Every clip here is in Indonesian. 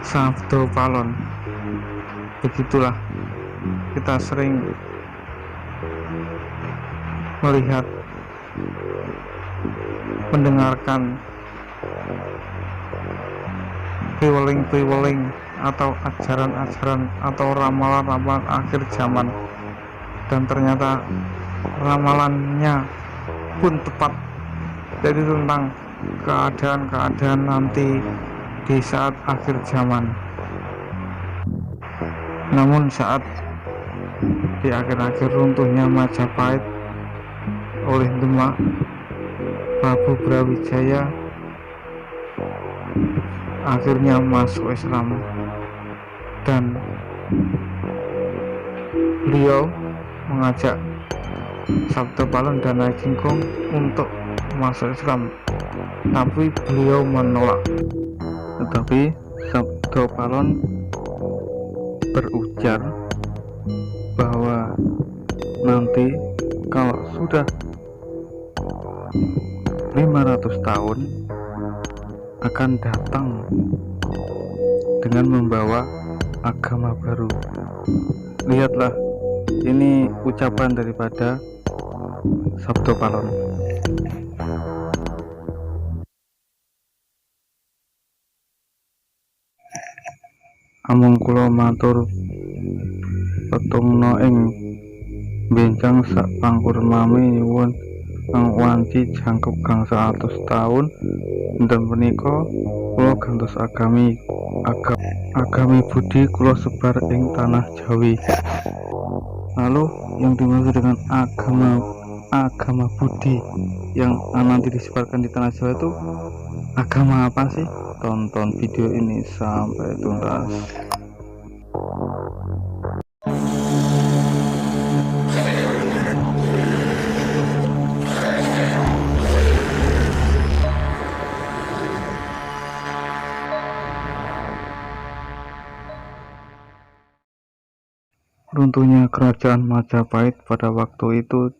Sabdo Palon. Begitulah kita sering melihat, mendengarkan piweling-piweling atau ajaran-ajaran atau ramalan-ramalan akhir zaman, dan ternyata ramalannya pun tepat, jadi tentang keadaan-keadaan nanti di saat akhir zaman. Namun saat di akhir-akhir runtuhnya Majapahit oleh Demak, Prabu Brawijaya akhirnya masuk Islam, dan beliau mengajak Sabdo Palon dan Nyai Gingkong untuk masuk Islam, tapi beliau menolak. Tetapi Sabdo Palon berujar bahwa nanti kalau sudah 500 tahun akan datang dengan membawa agama baru. Lihatlah, ini ucapan daripada Sabdo Palon. Amung kula matur petungna ing benjang sak pangkurmami nyuwun ang wanci jangkep gangsal atus taun dan menika kula gantos agami budi kula sebar ing tanah Jawi. Lalu yang dimaksud dengan agama budi yang nanti disebarkan di tanah Jawa itu agama apa sih? Tonton video ini sampai tuntas. Runtuhnya kerajaan Majapahit pada waktu itu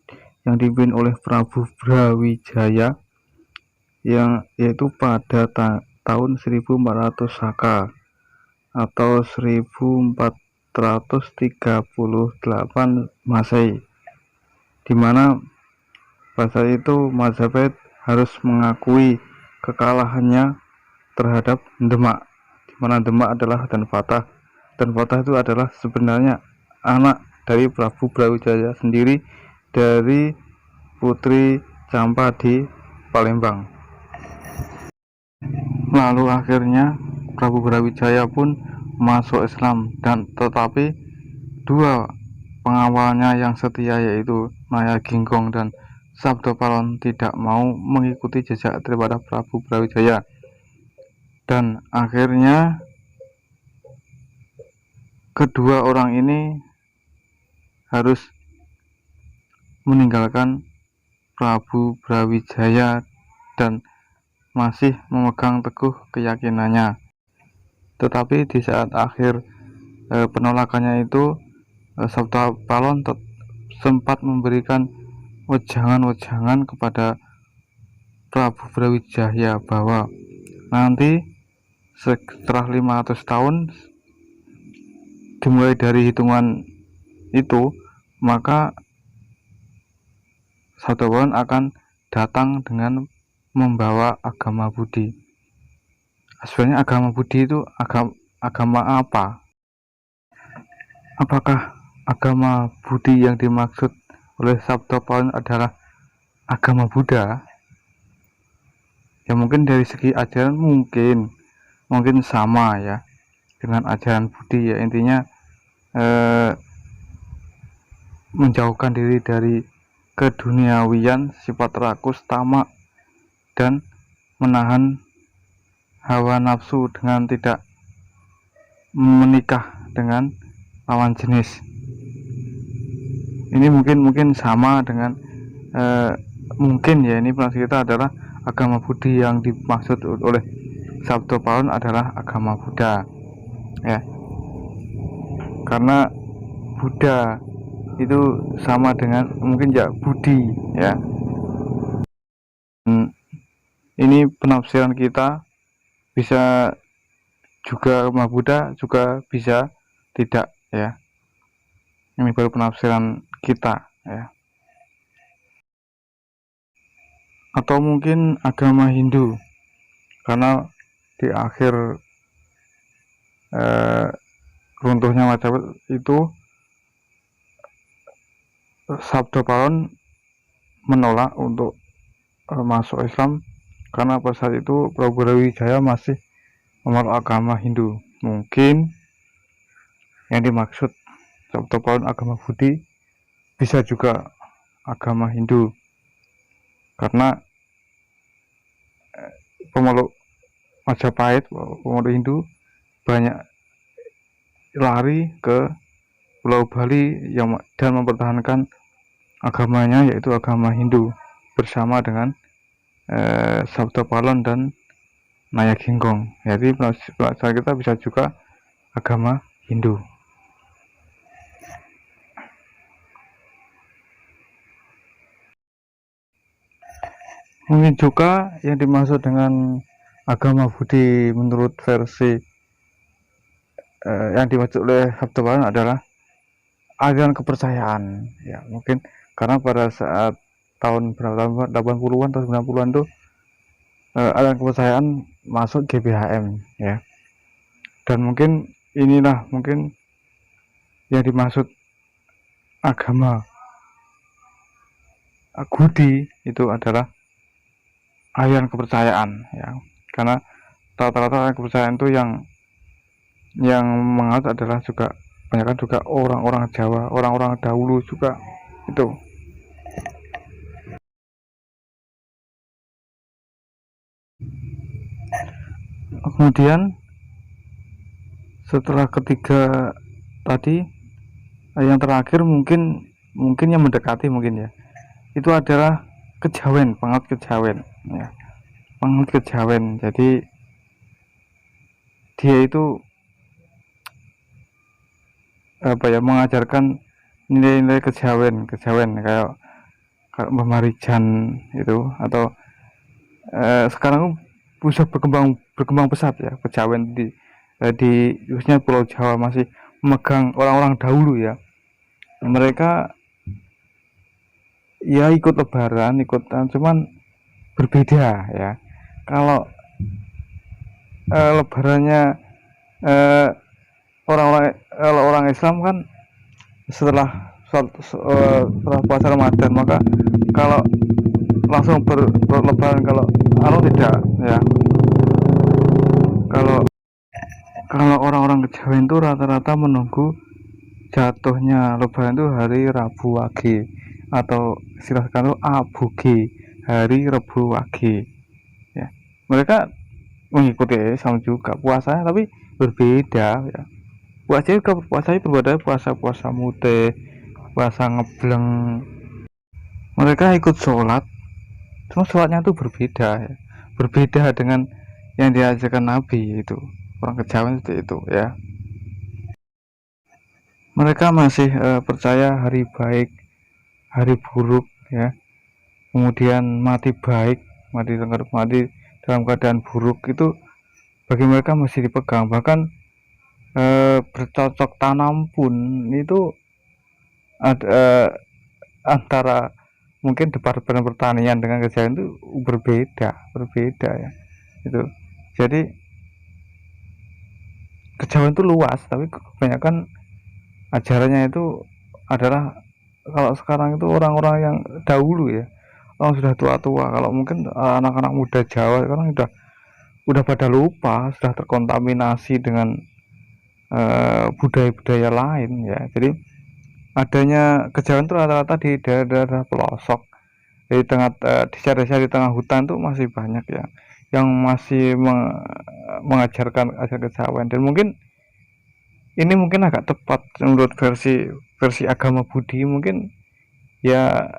yang dipimpin oleh Prabu Brawijaya, yang yaitu pada tahun 1400 Saka atau 1438 Masehi, di mana pada itu Majapahit harus mengakui kekalahannya terhadap Demak, di mana Demak adalah Dan Patah itu adalah sebenarnya anak dari Prabu Brawijaya sendiri, dari Putri Campa di Palembang. Lalu akhirnya Prabu Brawijaya pun masuk Islam, dan tetapi dua pengawalnya yang setia yaitu Nyai Gingkong dan Sabdo Palon tidak mau mengikuti jejak daripada Prabu Brawijaya, dan akhirnya kedua orang ini harus meninggalkan Prabu Brawijaya dan masih memegang teguh keyakinannya. Tetapi di saat akhir penolakannya itu, Sabdo Palon sempat memberikan wejangan-wejangan kepada Prabu Brawijaya bahwa nanti setelah 500 tahun dimulai dari hitungan itu, maka Sabdo Palon akan datang dengan membawa agama budi. Sebenarnya agama budi itu agama apa? Apakah agama budi yang dimaksud oleh Sabdo Palon adalah agama Buddha? Ya mungkin dari segi ajaran mungkin sama ya dengan ajaran Budi, ya intinya menjauhkan diri dari keduniawian, sifat rakus, tamak, dan menahan hawa nafsu dengan tidak menikah dengan lawan jenis. Ini mungkin sama dengan mungkin ya, ini prinsip kita adalah agama Budi yang dimaksud oleh Sabdo Palon adalah agama Buddha ya, karena Buddha itu sama dengan mungkin ya Budi ya. Ini penafsiran kita bisa juga agama Buddha juga bisa tidak ya. Ini baru penafsiran kita ya. Atau mungkin agama Hindu, karena di akhir runtuhnya Majapahit itu Sabda Paron menolak untuk masuk Islam, karena pada saat itu Prabu Brawijaya masih memeluk agama Hindu. Mungkin yang dimaksud Sabda Paron agama Budi bisa juga agama Hindu, karena pemeluk Majapahit, pemeluk Hindu banyak lari ke Pulau Bali dan mempertahankan agamanya, yaitu agama Hindu, bersama dengan Sabda Paron dan Naya Ginggong. Jadi pelajaran kita bisa juga agama Hindu. Mungkin juga yang dimaksud dengan agama Budi menurut versi yang dimaksud oleh Sabda Paron adalah aliran kepercayaan ya. Mungkin karena pada saat tahun 80-an atau 90-an tuh aliran kepercayaan masuk GBHM ya, dan mungkin inilah mungkin yang dimaksud agama Budi itu adalah aliran kepercayaan ya, karena rata-rata aliran kepercayaan itu yang menganut adalah juga kebanyakan juga orang-orang Jawa, orang-orang dahulu juga itu. Kemudian setelah ketiga tadi, yang terakhir mungkin yang mendekati mungkin ya, itu adalah kejawen, penganut kejawen ya, penganut kejawen. Jadi dia itu apa ya, mengajarkan nilai-nilai kejawen kayak Mbah Marijan itu, atau sekarang bisa berkembang pesat ya kejawen di khususnya Pulau Jawa masih memegang orang-orang dahulu ya. Mereka ya ikut lebaran, cuman berbeda ya. Kalau lebarannya orang Islam kan setelah puasa Ramadan, maka kalau langsung berlebaran, kalau tidak ya, kalau orang-orang kejawen itu rata-rata menunggu jatuhnya lebaran itu hari Rabu Wage, atau istilah sekarang Abuge, hari Rabu Wage ya. Mereka mengikuti Islam juga puasanya, tapi berbeda ya. Puasanya berbeda, puasa mute, puasa ngebleng. Mereka ikut sholat, cuma sholatnya itu berbeda ya, berbeda dengan yang diajarkan Nabi. Itu orang kejawen seperti itu ya. Mereka masih percaya hari baik, hari buruk ya, kemudian mati baik, mati dalam keadaan buruk, itu bagi mereka masih dipegang. Bahkan bercocok tanam pun itu ada antara mungkin Departemen Pertanian dengan kejawen itu berbeda ya itu. Jadi kejawen itu luas, tapi kebanyakan ajarannya itu adalah, kalau sekarang itu orang-orang yang dahulu ya, orang sudah tua-tua. Kalau mungkin anak-anak muda Jawa sekarang udah pada lupa, sudah terkontaminasi dengan budaya-budaya lain ya. Jadi adanya kejawen itu rata-rata di daerah-daerah pelosok, di tengah desa-desa di tengah hutan tuh masih banyak ya yang masih mengajarkan ajaran kejawen. Dan mungkin ini mungkin agak tepat menurut versi agama Budi, mungkin ya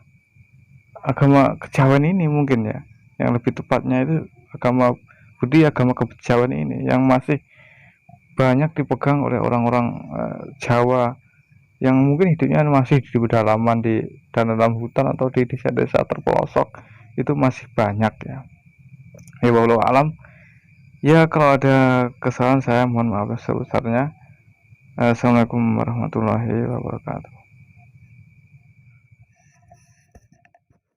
agama kejawen ini mungkin ya, yang lebih tepatnya itu agama Budi, agama kejawen ini yang masih banyak dipegang oleh orang-orang Jawa yang mungkin hidupnya masih di pedalaman, di dalam hutan atau di desa-desa terpelosok, itu masih banyak ya. Ya walau alam, Ya, kalau ada kesalahan saya mohon maaf sebesarnya. Assalamualaikum warahmatullahi wabarakatuh.